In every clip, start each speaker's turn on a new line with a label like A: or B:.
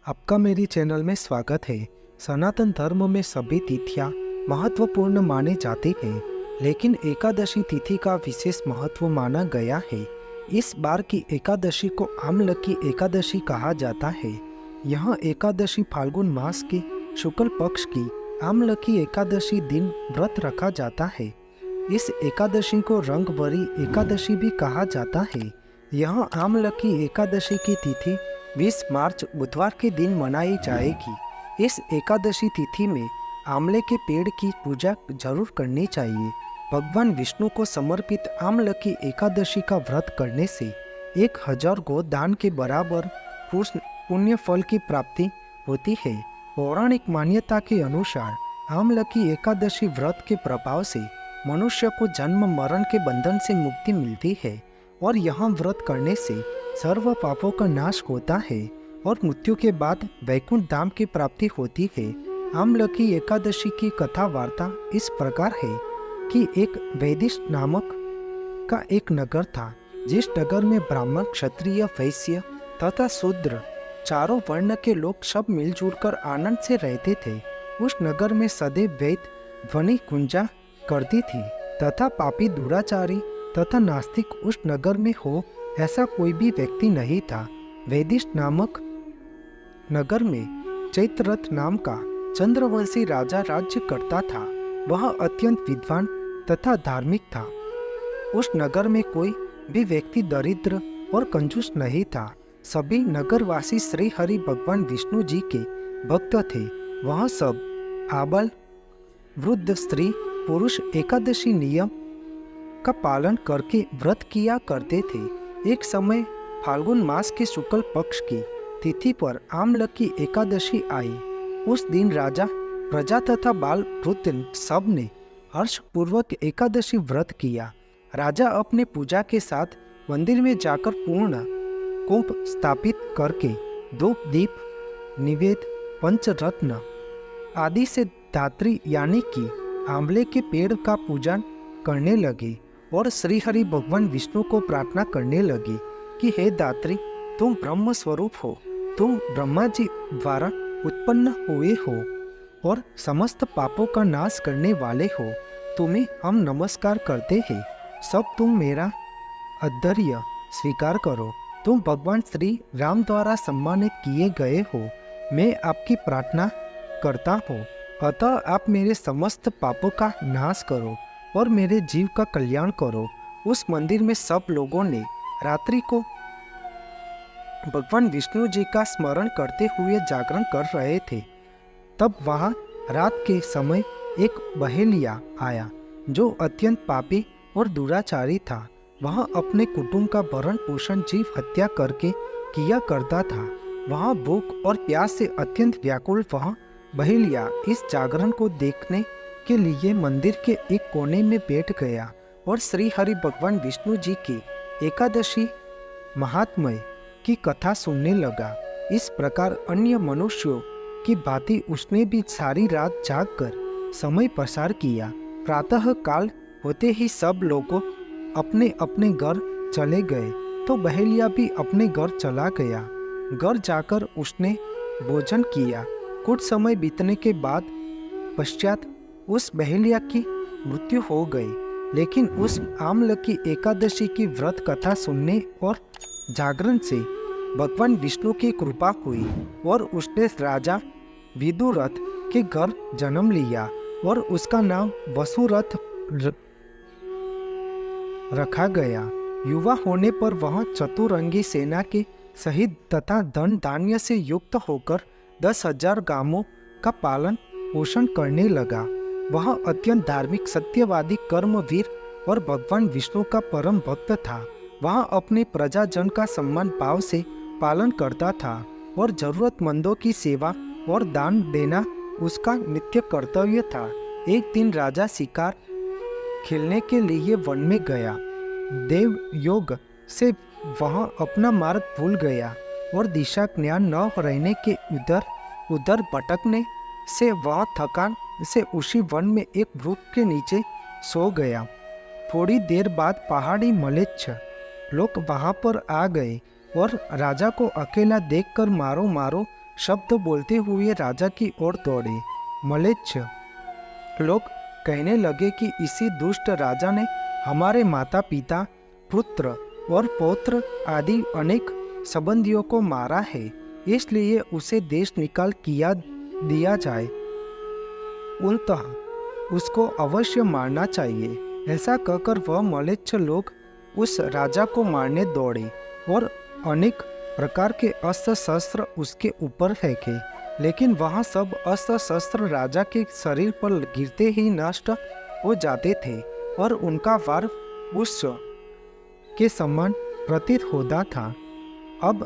A: आपका मेरी चैनल में स्वागत है। सनातन धर्म में सभी तिथियां महत्वपूर्ण माने जाती हैं, लेकिन एकादशी तिथि का विशेष महत्व माना गया है। इस बार की एकादशी को आमलकी एकादशी कहा जाता है। यह एकादशी फाल्गुन मास की शुक्ल पक्ष की आमलकी एकादशी दिन व्रत रखा जाता है। इस एकादशी को रंग भरी एकादशी भी कहा जाता है। यह आमलकी एकादशी की तिथि 20 मार्च बुधवार के दिन मनाई जाएगी। इस एकादशी तिथि में आंवले के पेड़ की पूजा जरूर करनी चाहिए। भगवान विष्णु को समर्पित आमलकी एकादशी का व्रत करने से 1000 गोदान के बराबर पुण्य फल की प्राप्ति होती है। पौराणिक मान्यता के अनुसार आमलकी एकादशी व्रत के प्रभाव से मनुष्य को जन्म मरण के बंधन से मुक्ति मिलती है और यह व्रत करने से सर्व पापों का नाश होता है और मृत्यु के बाद वैकुंठ धाम की प्राप्ति होती है। आमलकी एकादशी की कथा वार्ता इस प्रकार है कि एक वैदिश नामक का एक नगर था, जिस नगर में ब्राह्मण, क्षत्रिय, वैश्य तथा शूद्र चारों वर्ण के लोग सब मिलजुल कर आनंद से रहते थे। उस नगर में सदैव वेद ध्वनि गुंजा करती थी तथा पापी, दुराचारी तथा नास्तिक उस नगर में हो ऐसा कोई भी व्यक्ति नहीं था। वैदिश नामक नगर में चैत्ररथ नाम का चंद्रवंशी राजा राज्य करता था। वह अत्यंत विद्वान तथा धार्मिक था। उस नगर में कोई भी व्यक्ति दरिद्र और कंजूस नहीं था। सभी नगरवासी श्री हरि भगवान विष्णु जी के भक्त थे। वह सब आबाल वृद्ध, स्त्री पुरुष एकादशी नियम का पालन करके व्रत किया करते थे। एक समय फाल्गुन मास के शुक्ल पक्ष की तिथि पर आमलकी एकादशी आई। उस दिन राजा, प्रजा तथा बाल वृद्ध सब ने हर्षपूर्वक एकादशी व्रत किया। राजा अपने पूजा के साथ मंदिर में जाकर पूर्ण कुंभ स्थापित करके धूप, दीप, निवेद, पंचरत्न आदि से धात्री यानी कि आंवले के पेड़ का पूजन करने लगे और श्री हरि भगवान विष्णु को प्रार्थना करने लगे कि हे दात्री, तुम ब्रह्म स्वरूप हो, तुम ब्रह्मा जी द्वारा उत्पन्न हुए हो और समस्त पापों का नाश करने वाले हो। तुम्हें हम नमस्कार करते हैं। सब तुम मेरा आदर्य स्वीकार करो। तुम भगवान श्री राम द्वारा सम्मानित किए गए हो। मैं आपकी प्रार्थना करता हूँ, अतः आप मेरे समस्त पापों का नाश करो और मेरे जीव का कल्याण करो। उस मंदिर में सब लोगों ने रात्रि को भगवान विष्णु जी का स्मरण करते हुए जागरण कर रहे थे। तब वहां रात के समय एक बहेलिया आया जो अत्यंत पापी और दुराचारी था। वह अपने कुटुंब का भरण पोषण जीव हत्या करके किया करता था। वह भूख और प्यास से अत्यंत व्याकुल वह बहेलिया इस जागरण को देखने के लिए मंदिर के एक कोने में बैठ गया और श्री हरि भगवान विष्णु जी की एकादशी महात्म्य की कथा सुनने लगा। इस प्रकार अन्य मनुष्यों की भांति उसने भी सारी रात जागकर समय पसार किया। प्रातः काल होते ही सब लोग अपने अपने घर चले गए तो बहेलिया भी अपने घर चला गया। घर जाकर उसने भोजन किया। कुछ समय बीतने के बाद पश्चात उस बहेलिया की मृत्यु हो गई। लेकिन उस आमलकी एकादशी की व्रत कथा सुनने और जागरण से भगवान विष्णु की कृपा हुई और उसने राजा विदुरथ के घर जन्म लिया और उसका नाम वसुरथ रखा गया। युवा होने पर वह चतुरंगी सेना के सहित तथा धन धान्य से युक्त होकर 10,000 गांवों का पालन पोषण करने लगा। वह अत्यंत धार्मिक, सत्यवादी, कर्मवीर और भगवान विष्णु का परम भक्त था। वह अपने प्रजाजन का सम्मान भाव से पालन करता था और जरूरतमंदों की सेवा और दान देना उसका नित्य कर्तव्य था। एक दिन राजा शिकार खेलने के लिए वन में गया। देव योग से वह अपना मार्ग भूल गया और दिशा ज्ञान न रहने के इधर उधर भटकने से वह थकान से उसी वन में एक वृक्ष के नीचे सो गया। थोड़ी देर बाद पहाड़ी मलेच्छ लोग वहां पर आ गए और राजा को अकेला देखकर मारो मारो शब्द बोलते हुए राजा की ओर दौड़े। मलेच्छ लोग कहने लगे कि इसी दुष्ट राजा ने हमारे माता पिता, पुत्र और पौत्र आदि अनेक संबंधियों को मारा है, इसलिए उसे देश निकाल किया दिया जाए। उल्टा उसको अवश्य मारना चाहिए। ऐसा कहकर वह मलेच्छ लोग उस राजा को मारने दौड़े और अनेक प्रकार के अस्त्र शस्त्र उसके ऊपर फेंके, लेकिन वह सब अस्त्र शस्त्र राजा के शरीर पर गिरते ही नष्ट हो जाते थे और उनका वार उस के समान प्रतीत होता था। अब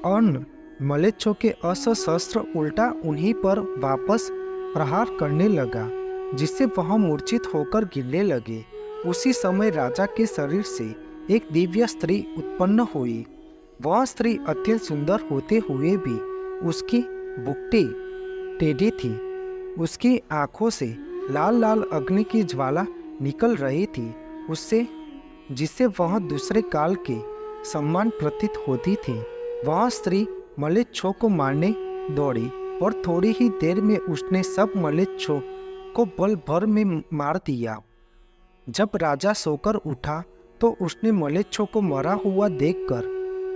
A: अन मलेच्छों के अस्त्र शस्त्र उल्टा उन्हीं पर वापस प्रहार करने लगा, जिससे वह मूर्छित होकर गिरने लगे। उसी समय राजा के शरीर से एक दिव्य स्त्री उत्पन्न हुई। वह स्त्री अत्यंत सुंदर होते हुए भी उसकी बुकटी टेढ़ी थी। उसकी आंखों से लाल लाल अग्नि की ज्वाला निकल रही थी, उससे जिससे वह दूसरे काल के सम्मान प्रतीत होती थी। वह स्त्री मलेच्छों को मारने दौड़ी और थोड़ी ही देर में उसने सब मलेच्छों को बल भर में मार दिया। जब राजा सोकर उठा तो उसने मलेच्छों को मरा हुआ देखकर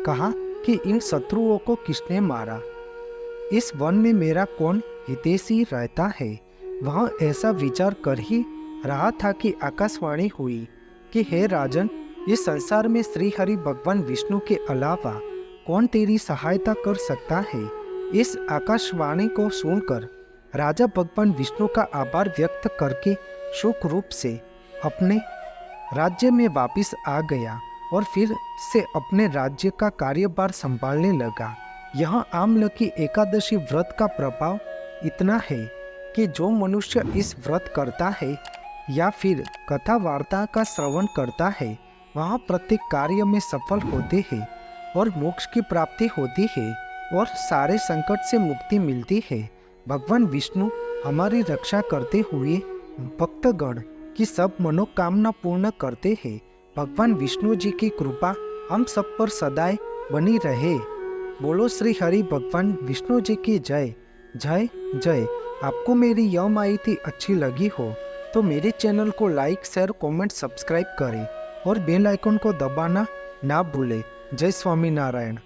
A: कहा कि इन शत्रुओं को किसने मारा? इस वन में मेरा कौन हितैषी रहता है? वह ऐसा विचार कर ही रहा था कि आकाशवाणी हुई कि हे राजन, इस संसार में श्री हरि भगवान विष्णु के अलावा कौन तेरी सहायता कर सकता है? इस आकाशवाणी को सुनकर राजा भगवान विष्णु का आभार व्यक्त करके सुख रूप से अपने राज्य में वापिस आ गया और फिर से अपने राज्य का कार्यभार संभालने लगा। यह आमलकी एकादशी व्रत का प्रभाव इतना है कि जो मनुष्य इस व्रत करता है या फिर कथा वार्ता का श्रवण करता है, वह प्रत्येक कार्य में सफल होते हैं और मोक्ष की प्राप्ति होती है और सारे संकट से मुक्ति मिलती है। भगवान विष्णु हमारी रक्षा करते हुए भक्तगण की सब मनोकामना पूर्ण करते हैं। भगवान विष्णु जी की कृपा हम सब पर सदाए बनी रहे। बोलो श्री हरि भगवान विष्णु जी की जय जय जय। आपको मेरी यह माहिती अच्छी लगी हो तो मेरे चैनल को लाइक, शेयर, कमेंट, सब्सक्राइब करें और बेल आइकन को दबाना ना भूलें। जय स्वामीनारायण।